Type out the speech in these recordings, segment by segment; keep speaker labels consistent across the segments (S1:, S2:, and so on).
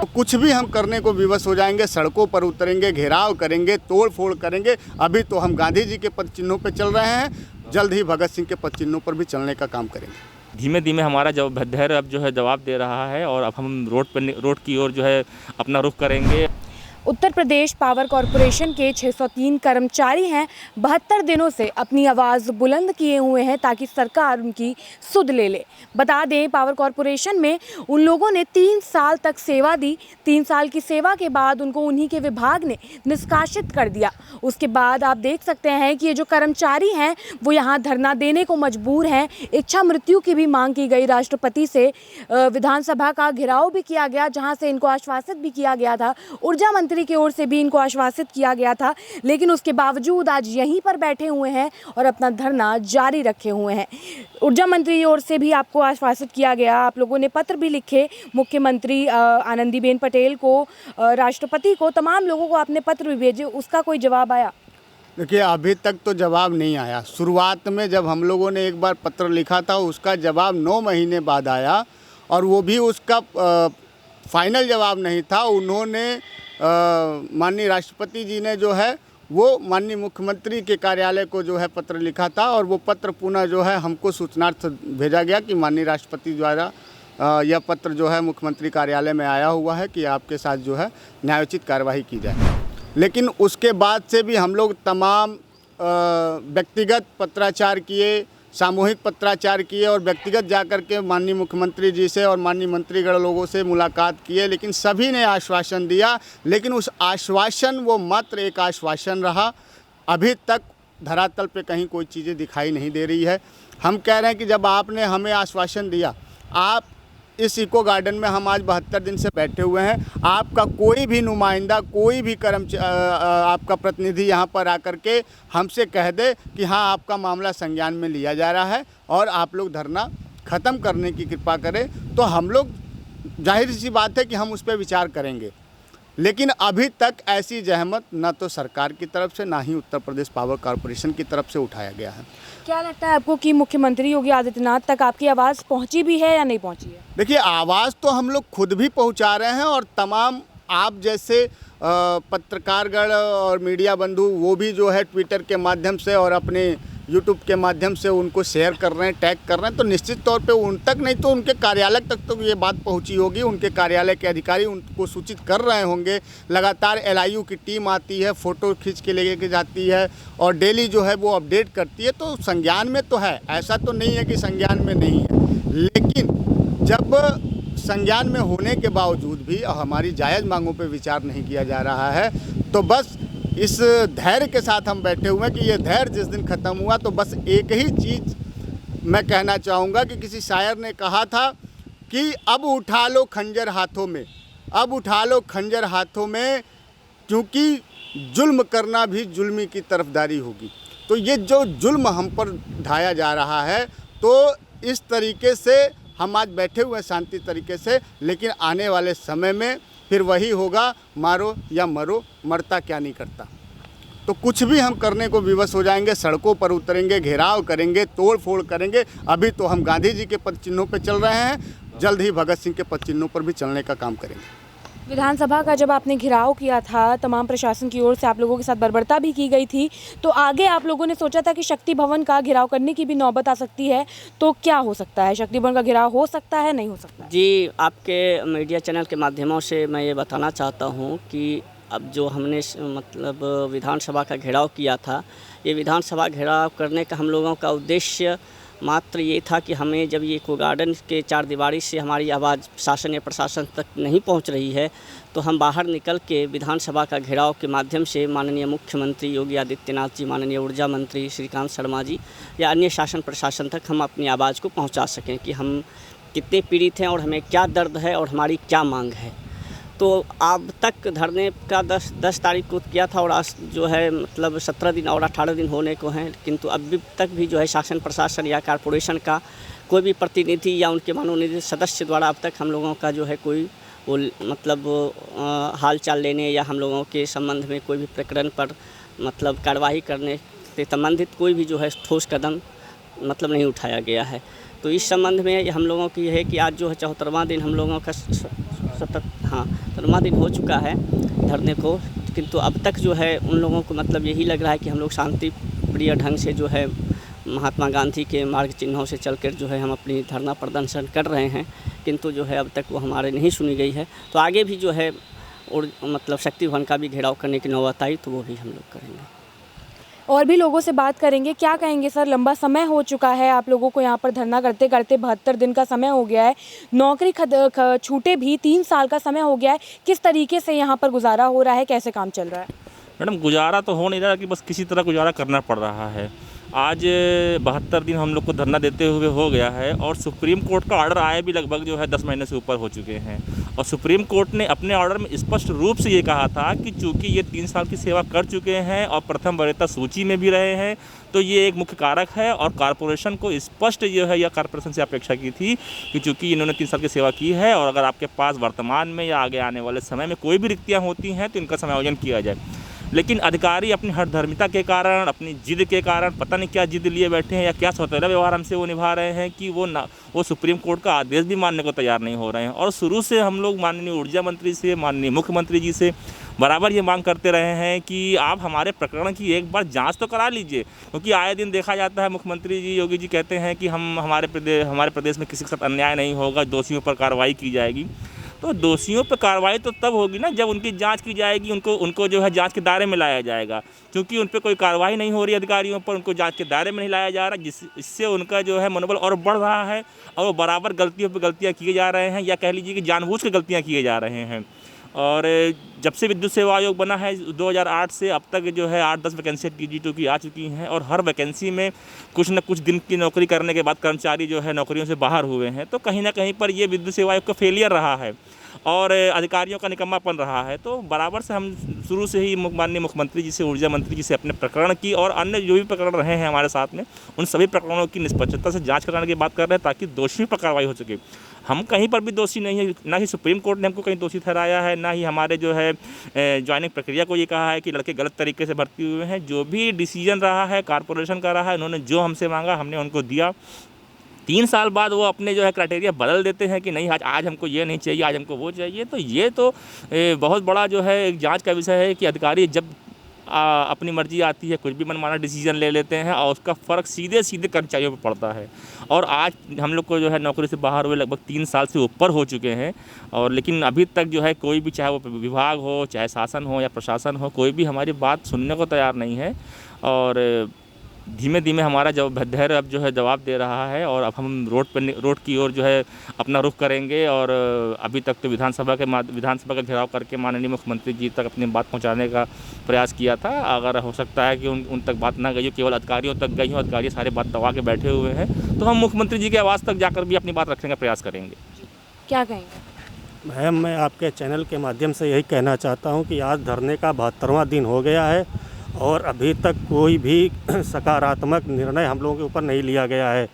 S1: तो कुछ भी हम करने को विवश हो जाएंगे, सड़कों पर उतरेंगे, घेराव करेंगे, तोड़ फोड़ करेंगे। अभी तो हम गांधी जी के पद चिन्हों पर चल रहे हैं, जल्द ही भगत सिंह के पद चिन्हों पर भी चलने का काम करेंगे।
S2: धीमे धीमे हमारा जो धैर्य अब जो है जवाब दे रहा है और अब हम रोड की ओर जो है अपना रुख करेंगे।
S3: उत्तर प्रदेश पावर कॉरपोरेशन के 603 कर्मचारी हैं, 72 दिनों से अपनी आवाज़ बुलंद किए हुए हैं ताकि सरकार उनकी सुध ले ले। बता दें, पावर कॉरपोरेशन में उन लोगों ने 3 साल तक सेवा दी। 3 साल की सेवा के बाद उनको उन्हीं के विभाग ने निष्कासित कर दिया। उसके बाद आप देख सकते हैं कि ये जो कर्मचारी हैं वो यहाँ धरना देने को मजबूर हैं। इच्छा मृत्यु की भी मांग की गई राष्ट्रपति से। विधानसभा का घेराव भी किया गया, जहाँ से इनको आश्वासित भी किया गया था। ऊर्जा मंत्री की ओर से भी इनको आश्वासित किया गया था, लेकिन उसके बावजूद आज यहीं पर बैठे हुए हैं और अपना धरना जारी रखे हुए हैं। ऊर्जा मंत्री की ओर से भी आपको आश्वासित किया गया। आप लोगों ने पत्र भी लिखे मुख्यमंत्री आनंदीबेन पटेल को, राष्ट्रपति को, तमाम लोगों को आपने पत्र भी भेजे। उसका कोई जवाब आया?
S1: देखिए, अभी तक तो जवाब नहीं आया। शुरुआत में जब हम लोगों ने एक बार पत्र लिखा था, उसका जवाब 9 महीने बाद आया और वो भी उसका फाइनल जवाब नहीं था। उन्होंने माननीय राष्ट्रपति जी ने जो है वो माननीय मुख्यमंत्री के कार्यालय को जो है पत्र लिखा था और वो पत्र पुनः जो है हमको सूचनार्थ भेजा गया कि माननीय राष्ट्रपति द्वारा यह पत्र जो है मुख्यमंत्री कार्यालय में आया हुआ है कि आपके साथ जो है न्यायोचित कार्रवाई की जाए। लेकिन उसके बाद से भी हम लोग तमाम व्यक्तिगत पत्राचार किए, सामूहिक पत्राचार किए और व्यक्तिगत जाकर के माननीय मुख्यमंत्री जी से और माननीय मंत्रीगण लोगों से मुलाकात किए, लेकिन सभी ने आश्वासन दिया। लेकिन उस आश्वासन वो मात्र एक आश्वासन रहा। अभी तक धरातल पे कहीं कोई चीज़ें दिखाई नहीं दे रही है। हम कह रहे हैं कि जब आपने हमें आश्वासन दिया, आप इस इको गार्डन में हम आज 72 दिन से बैठे हुए हैं, आपका कोई भी नुमाइंदा, कोई भी आपका प्रतिनिधि यहाँ पर आकर के हमसे कह दे कि हाँ आपका मामला संज्ञान में लिया जा रहा है और आप लोग धरना ख़त्म करने की कृपा करें, तो हम लोग जाहिर सी बात है कि हम उस पर विचार करेंगे। लेकिन अभी तक ऐसी जहमत न तो सरकार की तरफ से, ना ही उत्तर प्रदेश पावर कॉरपोरेशन की तरफ से उठाया गया है।
S3: क्या लगता है आपको कि मुख्यमंत्री योगी आदित्यनाथ तक आपकी आवाज़ पहुंची भी है या नहीं पहुंची है?
S1: देखिए, आवाज़ तो हम लोग खुद भी पहुंचा रहे हैं और तमाम आप जैसे पत्रकारगण और मीडिया बंधु वो भी जो है ट्विटर के माध्यम से और अपने यूट्यूब के माध्यम से उनको शेयर कर रहे हैं, टैग कर रहे हैं। तो निश्चित तौर पे उन तक नहीं तो उनके कार्यालय तक तो ये बात पहुंची होगी। उनके कार्यालय के अधिकारी उनको सूचित कर रहे होंगे। लगातार LIU की टीम आती है, फ़ोटो खींच के लेके जाती है और डेली जो है वो अपडेट करती है। तो संज्ञान में तो है, ऐसा तो नहीं है कि संज्ञान में नहीं है। लेकिन जब संज्ञान में होने के बावजूद भी हमारी जायज़ मांगों पर विचार नहीं किया जा रहा है, तो बस इस धैर्य के साथ हम बैठे हुए हैं कि ये धैर्य जिस दिन ख़त्म हुआ तो बस एक ही चीज़ मैं कहना चाहूँगा कि किसी शायर ने कहा था कि अब उठा लो खंजर हाथों में, अब उठा लो खंजर हाथों में, क्योंकि जुल्म करना भी जुल्मी की तरफदारी होगी। तो ये जो जुल्म हम पर ढाया जा रहा है, तो इस तरीके से हम आज बैठे हुए शांति तरीके से, लेकिन आने वाले समय में फिर वही होगा, मारो या मरो, मरता क्या नहीं करता। तो कुछ भी हम करने को विवश हो जाएंगे, सड़कों पर उतरेंगे, घेराव करेंगे, तोड़ फोड़ करेंगे। अभी तो हम गांधी जी के पद चिन्हों पर चल रहे हैं, जल्द ही भगत सिंह के पद चिन्हों पर भी चलने का काम करेंगे।
S3: विधानसभा का जब आपने घेराव किया था, तमाम प्रशासन की ओर से आप लोगों के साथ बर्बरता भी की गई थी, तो आगे आप लोगों ने सोचा था कि शक्ति भवन का घेराव करने की भी नौबत आ सकती है। तो क्या हो सकता है, शक्ति भवन का घेराव हो सकता है, नहीं हो सकता है?
S4: जी, आपके मीडिया चैनल के माध्यमों से मैं ये बताना चाहता हूँ कि अब जो हमने मतलब विधानसभा का घेराव किया था, ये विधानसभा घेराव करने का हम लोगों का उद्देश्य मात्र ये था कि हमें जब ये इको गार्डन के 4 दीवारी से हमारी आवाज़ शासन या प्रशासन तक नहीं पहुंच रही है, तो हम बाहर निकल के विधानसभा का घेराव के माध्यम से माननीय मुख्यमंत्री योगी आदित्यनाथ जी, माननीय ऊर्जा मंत्री श्रीकांत शर्मा जी या अन्य शासन प्रशासन तक हम अपनी आवाज़ को पहुंचा सकें कि हम कितने पीड़ित हैं और हमें क्या दर्द है और हमारी क्या मांग है। तो अब तक धरने का 10 तारीख को किया था और आज जो है मतलब 17 दिन और 18 दिन होने को हैं, किंतु अभी तक भी जो है शासन प्रशासन या कॉरपोरेशन का कोई भी प्रतिनिधि या उनके मनोनीत सदस्य द्वारा अब तक हम लोगों का जो है कोई वो मतलब हाल चाल लेने या हम लोगों के संबंध में कोई भी प्रकरण पर मतलब कार्रवाई करने से संबंधित कोई भी जो है ठोस कदम मतलब नहीं उठाया गया है। तो इस संबंध में हम लोगों की है कि आज जो है 74वां दिन हम लोगों का 17वां दिन हो चुका है धरने को, किंतु अब तक जो है उन लोगों को मतलब यही लग रहा है कि हम लोग शांति प्रिय ढंग से जो है महात्मा गांधी के मार्ग चिन्हों से चलकर जो है हम अपनी धरना प्रदर्शन कर रहे हैं, किंतु जो है अब तक वो हमारे नहीं सुनी गई है। तो आगे भी जो है और मतलब शक्ति भवन का भी घेराव करने की नौबत आई तो वो भी हम लोग करेंगे।
S3: और भी लोगों से बात करेंगे। क्या कहेंगे सर, लंबा समय हो चुका है आप लोगों को यहाँ पर धरना करते करते, 72 दिन का समय हो गया है, नौकरी छूटे भी 3 साल का समय हो गया है। किस तरीके से यहाँ पर गुजारा हो रहा है, कैसे काम चल रहा है?
S2: मैडम गुजारा तो हो नहीं रहा कि बस किसी तरह गुजारा करना पड़ रहा है। आज 72 दिन हम लोग को धरना देते हुए हो गया है और सुप्रीम कोर्ट का ऑर्डर आए भी लगभग जो है 10 महीने से ऊपर हो चुके हैं। और सुप्रीम कोर्ट ने अपने ऑर्डर में स्पष्ट रूप से ये कहा था कि चूंकि ये 3 साल की सेवा कर चुके हैं और प्रथम वरीयता सूची में भी रहे हैं, तो ये एक मुख्य कारक है। और कॉरपोरेशन को स्पष्ट जो है, या कॉरपोरेशन से अपेक्षा की थी कि चूंकि इन्होंने 3 साल की सेवा की है और अगर आपके पास वर्तमान में या आगे आने वाले समय में कोई भी रिक्तियाँ होती हैं तो इनका समायोजन किया जाए। लेकिन अधिकारी अपनी हठधर्मिता के कारण, अपनी जिद के कारण, पता नहीं क्या जिद लिए बैठे हैं या क्या सौतेला व्यवहार हमसे वो निभा रहे हैं कि वो सुप्रीम कोर्ट का आदेश भी मानने को तैयार नहीं हो रहे हैं। और शुरू से हम लोग माननीय ऊर्जा मंत्री से, माननीय मुख्यमंत्री जी से बराबर ये मांग करते रहे हैं कि आप हमारे प्रकरण की एक बार जांच तो करा लीजिए, क्योंकि आए दिन देखा जाता है मुख्यमंत्री जी, योगी जी कहते हैं कि हमारे प्रदेश में किसी के साथ अन्याय नहीं होगा, दोषियों पर कार्रवाई की जाएगी। तो दोषियों पर कार्रवाई तो तब होगी ना जब उनकी जांच की जाएगी, उनको जो है जांच के दायरे में लाया जाएगा। क्योंकि उन पर कोई कार्रवाई नहीं हो रही अधिकारियों पर, उनको जांच के दायरे में नहीं लाया जा रहा, इससे उनका जो है मनोबल और बढ़ रहा है और वो बराबर गलतियों पर गलतियाँ किए जा रहे हैं, या कह लीजिए कि जानबूझ के गलतियाँ किए जा रहे हैं। और जब से विद्युत सेवा आयोग बना है 2008 से अब तक जो है 8-10 वैकेंसी TG2 की आ चुकी हैं और हर वैकेंसी में कुछ न कुछ दिन की नौकरी करने के बाद कर्मचारी जो है नौकरियों से बाहर हुए हैं। तो कहीं ना कहीं पर ये विद्युत सेवा आयोग का फेलियर रहा है और अधिकारियों का निकम्मापन रहा है। तो बराबर से हम शुरू से ही माननीय मुख्यमंत्री जी से, ऊर्जा मंत्री जी से अपने प्रकरण की और अन्य जो भी प्रकरण रहे हैं हमारे साथ में, उन सभी प्रकरणों की निष्पक्षता से जांच कराने की बात कर रहे हैं ताकि दोषियों पर कार्रवाई हो सके। हम कहीं पर भी दोषी नहीं है, ना ही सुप्रीम कोर्ट ने हमको कहीं दोषी ठहराया है, ना ही हमारे जो है ज्वाइनिंग प्रक्रिया को ये कहा है कि लड़के गलत तरीके से भर्ती हुए हैं। जो भी डिसीजन रहा है कॉरपोरेशन का रहा है, उन्होंने जो हमसे मांगा हमने उनको दिया। 3 साल बाद वो अपने जो है क्राइटेरिया बदल देते हैं कि नहीं आज हमको ये नहीं चाहिए, आज हमको वो चाहिए। तो ये तो बहुत बड़ा जो है एक जांच का विषय है कि अधिकारी जब अपनी मर्जी आती है कुछ भी मनमाना डिसीजन ले लेते हैं और उसका फ़र्क सीधे सीधे कर्मचारियों पर पड़ता है। और आज हम लोग को जो है नौकरी से बाहर हुए लगभग 3 साल से ऊपर हो चुके हैं और लेकिन अभी तक जो है कोई भी, चाहे वो विभाग हो, चाहे शासन हो या प्रशासन हो, कोई भी हमारी बात सुनने को तैयार नहीं है। और धीमे धीमे हमारा धैर्य अब जो है जवाब दे रहा है और अब हम रोड की ओर जो है अपना रुख करेंगे। और अभी तक तो विधानसभा का घेराव करके माननीय मुख्यमंत्री जी तक अपनी बात पहुंचाने का प्रयास किया था। अगर हो सकता है कि उन तक बात ना गई हो, केवल अधिकारियों तक गई हो, अधिकारी सारे बात दबा के बैठे हुए हैं, तो हम मुख्यमंत्री जी के आवास तक जाकर भी अपनी बात रखने का प्रयास करेंगे।
S3: क्या कहेंगे?
S5: मैम, मैं आपके चैनल के माध्यम से यही कहना चाहता हूं कि आज धरने का 72वां दिन हो गया है और अभी तक कोई भी सकारात्मक निर्णय हम लोगों के ऊपर नहीं लिया गया है।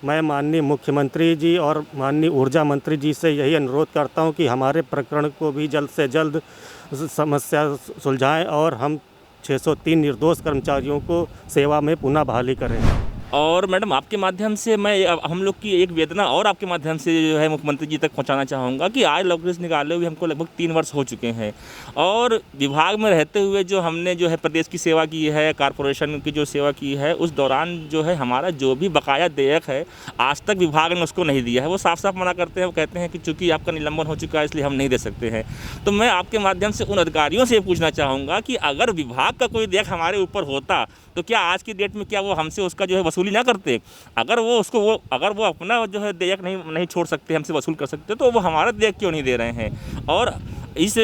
S5: मैं माननीय मुख्यमंत्री जी और माननीय ऊर्जा मंत्री जी से यही अनुरोध करता हूं कि हमारे प्रकरण को भी जल्द से जल्द समस्या सुलझाएं और हम 603 निर्दोष कर्मचारियों को सेवा में पुनः बहाली करें।
S2: और मैडम आपके माध्यम से मैं हम लोग की एक वेदना और आपके माध्यम से जो है मुख्यमंत्री जी तक पहुंचाना चाहूँगा कि आज नौकरी से निकाले हुए हमको लगभग 3 वर्ष हो चुके हैं और विभाग में रहते हुए जो हमने जो है प्रदेश की सेवा की है, कॉरपोरेशन की जो सेवा की है, उस दौरान जो है हमारा जो भी बकाया देयक है आज तक विभाग ने उसको नहीं दिया है। वो साफ साफ मना करते हैं, वो कहते हैं कि चूँकि आपका निलंबन हो चुका है इसलिए हम नहीं दे सकते हैं। तो मैं आपके माध्यम से उन अधिकारियों से पूछना चाहूँगा कि अगर विभाग का कोई देयक हमारे ऊपर होता तो क्या आज की डेट में क्या वो हमसे उसका जो है वसूली ना करते? अगर वो अपना जो है देयक नहीं छोड़ सकते, हमसे वसूल कर सकते, तो वो हमारा देयक क्यों नहीं दे रहे हैं? और इस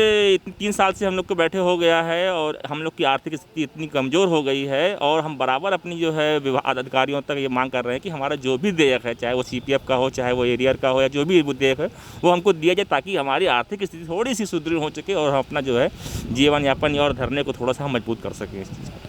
S2: 3 साल से हम लोग को बैठे हो गया है और हम लोग की आर्थिक स्थिति इतनी कमज़ोर हो गई है और हम बराबर अपनी जो है विभाग अधिकारियों तक ये मांग कर रहे हैं कि हमारा जो भी देयक है, चाहे वो CPF का हो, चाहे वो एरियर का हो, या जो भी देयक है वो हमको दिया जाए ताकि हमारी आर्थिक स्थिति थोड़ी सी सुदृढ़ हो सके और हम अपना जो है जीवन यापन और धरने को थोड़ा सा मजबूत कर सकें इस चीज़ को।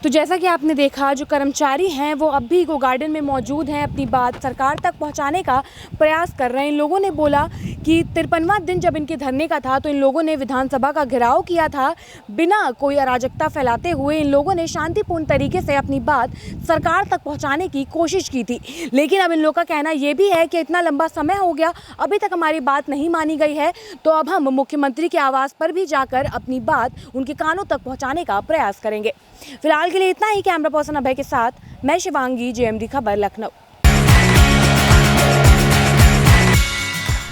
S3: तो जैसा कि आपने देखा, जो कर्मचारी हैं वो अब भी इको गार्डन में मौजूद हैं, अपनी बात सरकार तक पहुंचाने का प्रयास कर रहे हैं। इन लोगों ने बोला कि 53वां दिन जब इनके धरने का था तो इन लोगों ने विधानसभा का घेराव किया था। बिना कोई अराजकता फैलाते हुए इन लोगों ने शांतिपूर्ण तरीके से अपनी बात सरकार तक पहुँचाने की कोशिश की थी। लेकिन अब इन लोगों का कहना ये भी है कि इतना लंबा समय हो गया, अभी तक हमारी बात नहीं मानी गई है, तो अब हम मुख्यमंत्री के आवास पर भी जाकर अपनी बात उनके कानों तक पहुँचाने का प्रयास करेंगे। फिलहाल के लिए इतना ही। कैमरा पर्सन अभय के साथ मैं शिवांगी, JMD खबर, लखनऊ।